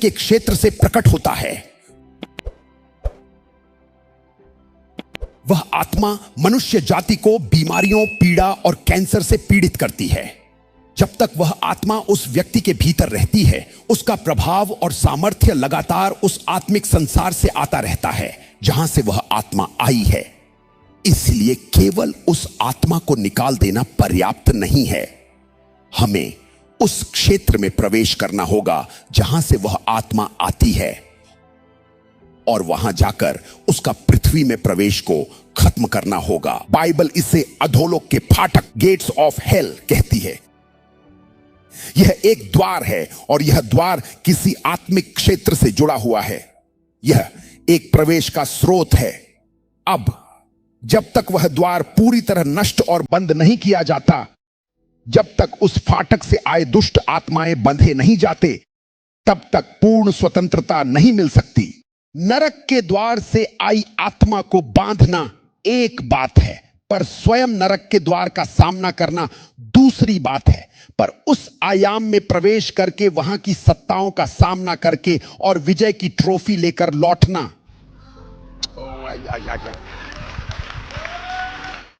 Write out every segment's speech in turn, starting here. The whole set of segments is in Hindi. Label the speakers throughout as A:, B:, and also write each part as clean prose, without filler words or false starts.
A: के क्षेत्र से प्रकट होता है। वह आत्मा मनुष्य जाति को बीमारियों, पीड़ा और कैंसर से पीड़ित करती है। जब तक वह आत्मा उस व्यक्ति के भीतर रहती है, उसका प्रभाव और सामर्थ्य लगातार उस आत्मिक संसार से आता रहता है जहां से वह आत्मा आई है। इसलिए केवल उस आत्मा को निकाल देना पर्याप्त नहीं है। हमें उस क्षेत्र में प्रवेश करना होगा जहां से वह आत्मा आती है और वहां जाकर उसका पृथ्वी में प्रवेश को खत्म करना होगा। बाइबल इसे अधोलोक के फाटक, गेट्स ऑफ हेल कहती है। यह एक द्वार है और यह द्वार किसी आत्मिक क्षेत्र से जुड़ा हुआ है। यह एक प्रवेश का स्रोत है। अब जब तक वह द्वार पूरी तरह नष्ट और बंद नहीं किया जाता, जब तक उस फाटक से आए दुष्ट आत्माएं बंधे नहीं जाते, तब तक पूर्ण स्वतंत्रता नहीं मिल सकती। नरक के द्वार से आई आत्मा को बांधना एक बात है, पर स्वयं नरक के द्वार का सामना करना दूसरी बात है। पर उस आयाम में प्रवेश करके वहां की सत्ताओं का सामना करके और विजय की ट्रॉफी लेकर लौटना,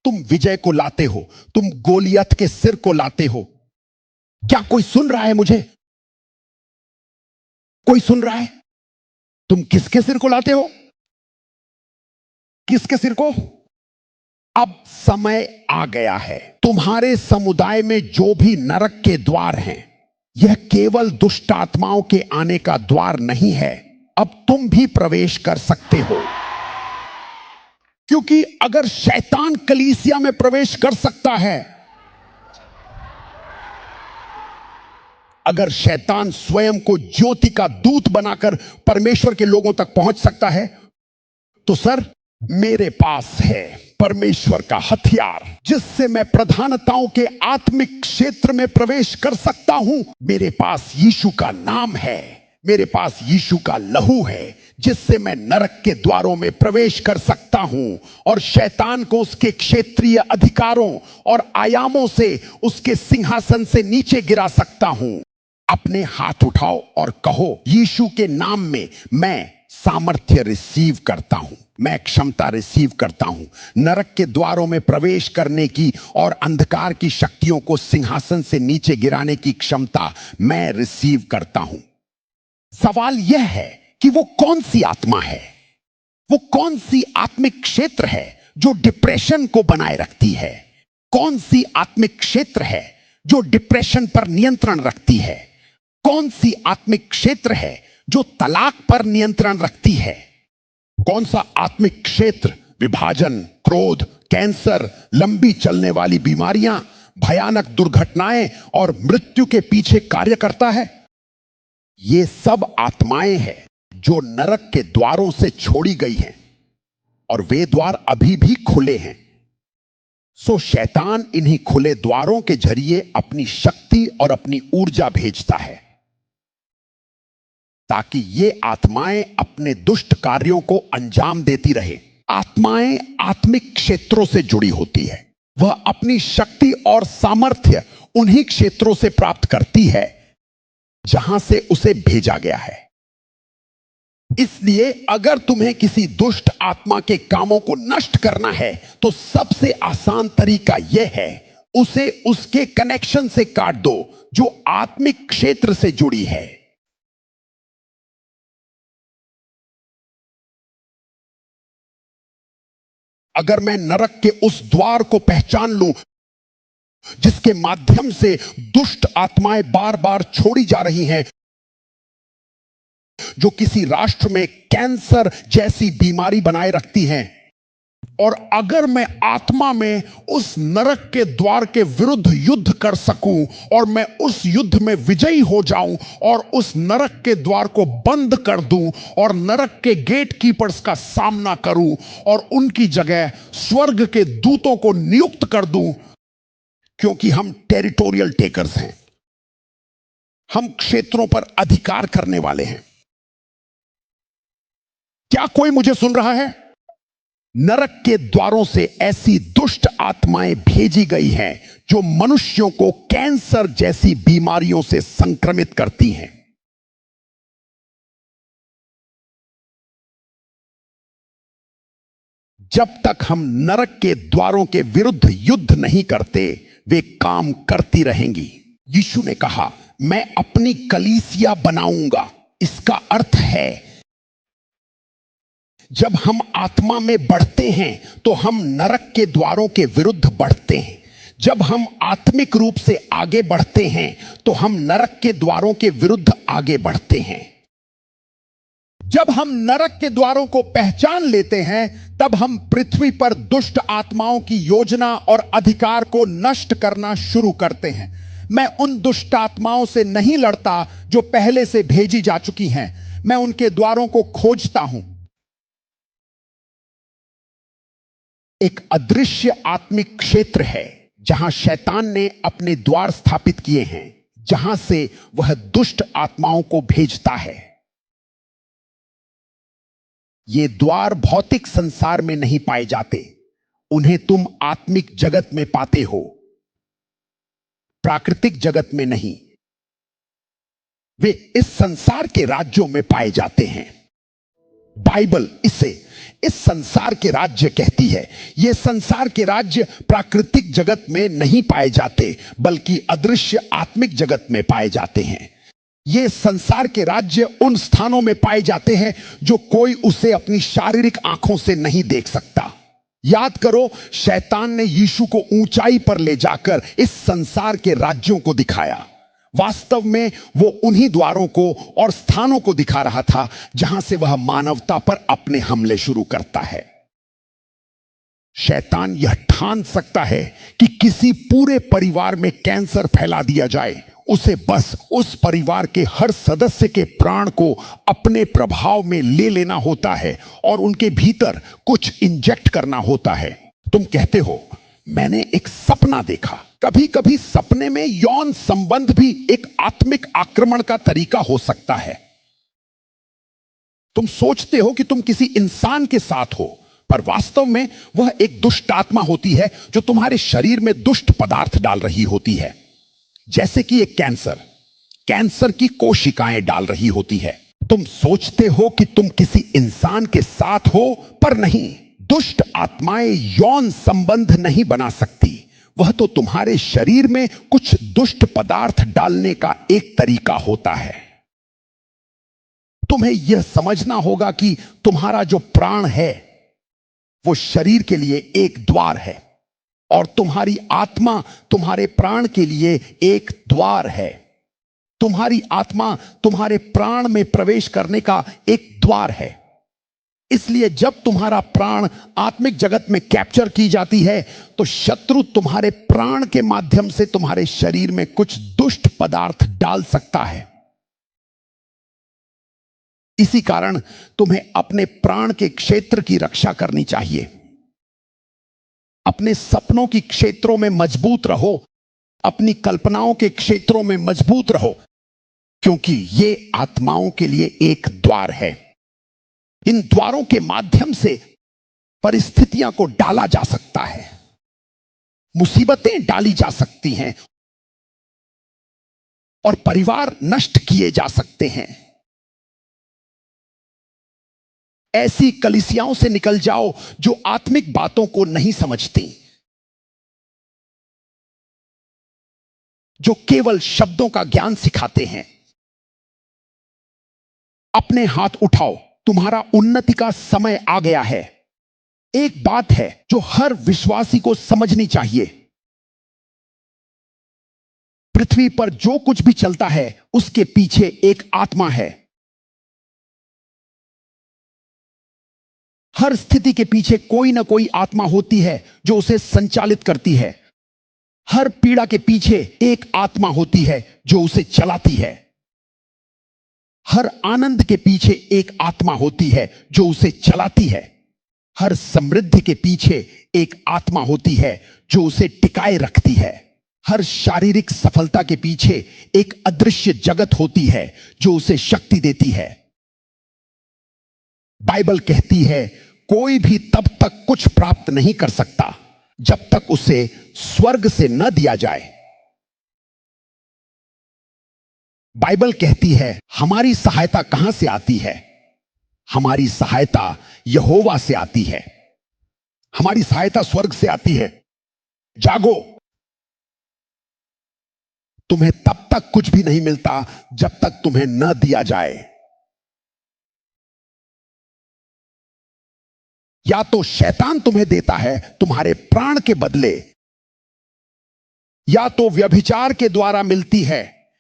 A: तुम विजय को लाते हो, तुम गोलियत के सिर को लाते हो। क्या कोई सुन रहा है मुझे? कोई सुन रहा है? तुम किसके सिर को लाते हो? किसके सिर को? अब समय आ गया है। तुम्हारे समुदाय में जो भी नरक के द्वार हैं, यह केवल दुष्ट आत्माओं के आने का द्वार नहीं है। अब तुम भी प्रवेश कर सकते हो, क्योंकि अगर शैतान कलीसिया में प्रवेश कर सकता है, अगर शैतान स्वयं को ज्योति का दूत बनाकर परमेश्वर के लोगों तक पहुंच सकता है, तो सर, मेरे पास है परमेश्वर का हथियार, जिससे मैं प्रधानताओं के आत्मिक क्षेत्र में प्रवेश कर सकता हूं। मेरे पास यीशु का नाम है, मेरे पास यीशु का लहू है, जिससे मैं नरक के द्वारों में प्रवेश कर सकता हूं और शैतान को उसके क्षेत्रीय अधिकारों और आयामों से उसके सिंहासन से नीचे गिरा सकता हूं। अपने हाथ उठाओ और कहो, यीशु के नाम में मैं सामर्थ्य रिसीव करता हूं, मैं क्षमता रिसीव करता हूं नरक के द्वारों में प्रवेश करने की और अंधकार की शक्तियों को सिंहासन से नीचे गिराने की क्षमता मैं रिसीव करता हूं। सवाल यह है कि वो कौन सी आत्मा है, वो कौन सी आत्मिक क्षेत्र है जो डिप्रेशन को बनाए रखती है? कौन सी आत्मिक क्षेत्र है जो डिप्रेशन पर नियंत्रण रखती है? कौन सी आत्मिक क्षेत्र है जो तलाक पर नियंत्रण रखती है? कौन सा आत्मिक क्षेत्र विभाजन, क्रोध, कैंसर, लंबी चलने वाली बीमारियां, भयानक दुर्घटनाएं और मृत्यु के पीछे कार्य करता है? ये सब आत्माएं हैं जो नरक के द्वारों से छोड़ी गई हैं और वे द्वार अभी भी खुले हैं। सो शैतान इन्हीं खुले द्वारों के जरिए अपनी शक्ति और अपनी ऊर्जा भेजता है, ताकि ये आत्माएं अपने दुष्ट कार्यों को अंजाम देती रहे। आत्माएं आत्मिक क्षेत्रों से जुड़ी होती है। वह अपनी शक्ति और सामर्थ्य उन्हीं क्षेत्रों से प्राप्त करती है जहां से उसे भेजा गया है। इसलिए अगर तुम्हें किसी दुष्ट आत्मा के कामों को नष्ट करना है, तो सबसे आसान तरीका यह है, उसे उसके कनेक्शन से काट दो जो आत्मिक क्षेत्र से जुड़ी है। अगर मैं नरक के उस द्वार को पहचान लूं जिसके माध्यम से दुष्ट आत्माएं बार बार छोड़ी जा रही हैं, जो किसी राष्ट्र में कैंसर जैसी बीमारी बनाए रखती हैं, और अगर मैं आत्मा में उस नरक के द्वार के विरुद्ध युद्ध कर सकूं और मैं उस युद्ध में विजयी हो जाऊं और उस नरक के द्वार को बंद कर दूं और नरक के गेट कीपर्स का सामना करूं और उनकी जगह स्वर्ग के दूतों को नियुक्त कर दूं, क्योंकि हम टेरिटोरियल टेकर्स हैं, हम क्षेत्रों पर अधिकार करने वाले हैं। क्या कोई मुझे सुन रहा है? नरक के द्वारों से ऐसी दुष्ट आत्माएं भेजी गई हैं जो मनुष्यों को कैंसर जैसी बीमारियों से संक्रमित करती हैं। जब तक हम नरक के द्वारों के विरुद्ध युद्ध नहीं करते, वे काम करती रहेंगी। यीशु ने कहा, मैं अपनी कलीसिया बनाऊंगा। इसका अर्थ है जब हम आत्मा में बढ़ते हैं तो हम नरक के द्वारों के विरुद्ध बढ़ते हैं। जब हम आत्मिक रूप से आगे बढ़ते हैं तो हम नरक के द्वारों के विरुद्ध आगे बढ़ते हैं। जब हम नरक के द्वारों को पहचान लेते हैं तब हम पृथ्वी पर दुष्ट आत्माओं की योजना और अधिकार को नष्ट करना शुरू करते हैं। मैं उन दुष्ट आत्माओं से नहीं लड़ता जो पहले से भेजी जा चुकी हैं। मैं उनके द्वारों को खोजता हूं। एक अदृश्य आत्मिक क्षेत्र है जहां शैतान ने अपने द्वार स्थापित किए हैं, जहां से वह दुष्ट आत्माओं को भेजता है। ये द्वार भौतिक संसार में नहीं पाए जाते, उन्हें तुम आत्मिक जगत में पाते हो, प्राकृतिक जगत में नहीं। वे इस संसार के राज्यों में पाए जाते हैं। बाइबल इसे इस संसार के राज्य कहती है। ये संसार के राज्य प्राकृतिक जगत में नहीं पाए जाते, बल्कि अदृश्य आत्मिक जगत में पाए जाते हैं। ये संसार के राज्य उन स्थानों में पाए जाते हैं जो कोई उसे अपनी शारीरिक आंखों से नहीं देख सकता। याद करो, शैतान ने यीशु को ऊंचाई पर ले जाकर इस संसार के राज्यों को दिखाया। वास्तव में वो उन्हीं द्वारों को और स्थानों को दिखा रहा था जहां से वह मानवता पर अपने हमले शुरू करता है। शैतान यह ठान सकता है कि किसी पूरे परिवार में कैंसर फैला दिया जाए, उसे बस उस परिवार के हर सदस्य के प्राण को अपने प्रभाव में ले लेना होता है और उनके भीतर कुछ इंजेक्ट करना होता है। तुम कहते हो, मैंने एक सपना देखा। कभी कभी सपने में यौन संबंध भी एक आत्मिक आक्रमण का तरीका हो सकता है। तुम सोचते हो कि तुम किसी इंसान के साथ हो, पर वास्तव में वह एक दुष्ट आत्मा होती है जो तुम्हारे शरीर में दुष्ट पदार्थ डाल रही होती है। जैसे कि एक कैंसर की कोशिकाएं डाल रही होती है। तुम सोचते हो कि तुम किसी इंसान के साथ हो, पर नहीं। दुष्ट आत्माएं यौन संबंध नहीं बना सकती। वह तो तुम्हारे शरीर में कुछ दुष्ट पदार्थ डालने का एक तरीका होता है। तुम्हें यह समझना होगा कि तुम्हारा जो प्राण है वो शरीर के लिए एक द्वार है और तुम्हारी आत्मा तुम्हारे प्राण के लिए एक द्वार है। तुम्हारी आत्मा तुम्हारे प्राण में प्रवेश करने का एक द्वार है। इसलिए जब तुम्हारा प्राण आत्मिक जगत में कैप्चर की जाती है तो शत्रु तुम्हारे प्राण के माध्यम से तुम्हारे शरीर में कुछ दुष्ट पदार्थ डाल सकता है। इसी कारण तुम्हें अपने प्राण के क्षेत्र की रक्षा करनी चाहिए। अपने सपनों की क्षेत्रों में मजबूत रहो, अपनी कल्पनाओं के क्षेत्रों में मजबूत रहो, क्योंकि ये आत्माओं के लिए एक द्वार है। इन द्वारों के माध्यम से परिस्थितियां को डाला जा सकता है, मुसीबतें डाली जा सकती हैं और परिवार नष्ट किए जा सकते हैं। ऐसी कलीसियाओं से निकल जाओ जो आत्मिक बातों को नहीं समझती, जो केवल शब्दों का ज्ञान सिखाते हैं। अपने हाथ उठाओ, तुम्हारा उन्नति का समय आ गया है। एक बात है जो हर विश्वासी को समझनी चाहिए, पृथ्वी पर जो कुछ भी चलता है उसके पीछे एक आत्मा है। हर स्थिति के पीछे कोई ना कोई आत्मा होती है जो उसे संचालित करती है। हर पीड़ा के पीछे एक आत्मा होती है जो उसे चलाती है। हर आनंद के पीछे एक आत्मा होती है जो उसे चलाती है। हर समृद्धि के पीछे एक आत्मा होती है जो उसे टिकाए रखती है। हर शारीरिक सफलता के पीछे एक अदृश्य जगत होती है जो उसे शक्ति देती है। बाइबल कहती है, कोई भी तब तक कुछ प्राप्त नहीं कर सकता जब तक उसे स्वर्ग से न दिया जाए। बाइबल कहती है, हमारी सहायता कहां से आती है? हमारी सहायता यहोवा से आती है। हमारी सहायता स्वर्ग से आती है। जागो। तुम्हें तब तक कुछ भी नहीं मिलता जब तक तुम्हें न दिया जाए। या तो शैतान तुम्हें देता है तुम्हारे प्राण के बदले, या तो व्यभिचार के द्वारा मिलती है,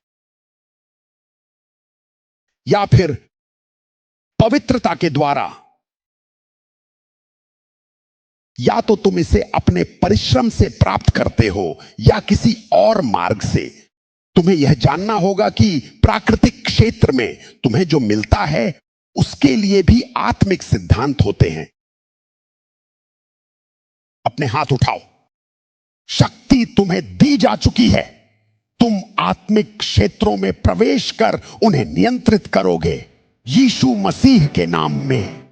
A: या फिर पवित्रता के द्वारा, या तो तुम इसे अपने परिश्रम से प्राप्त करते हो या किसी और मार्ग से। तुम्हें यह जानना होगा कि प्राकृतिक क्षेत्र में तुम्हें जो मिलता है उसके लिए भी आत्मिक सिद्धांत होते हैं। अपने हाथ उठाओ। शक्ति तुम्हें दी जा चुकी है। तुम आत्मिक क्षेत्रों में प्रवेश कर उन्हें नियंत्रित करोगे, यीशु मसीह के नाम में।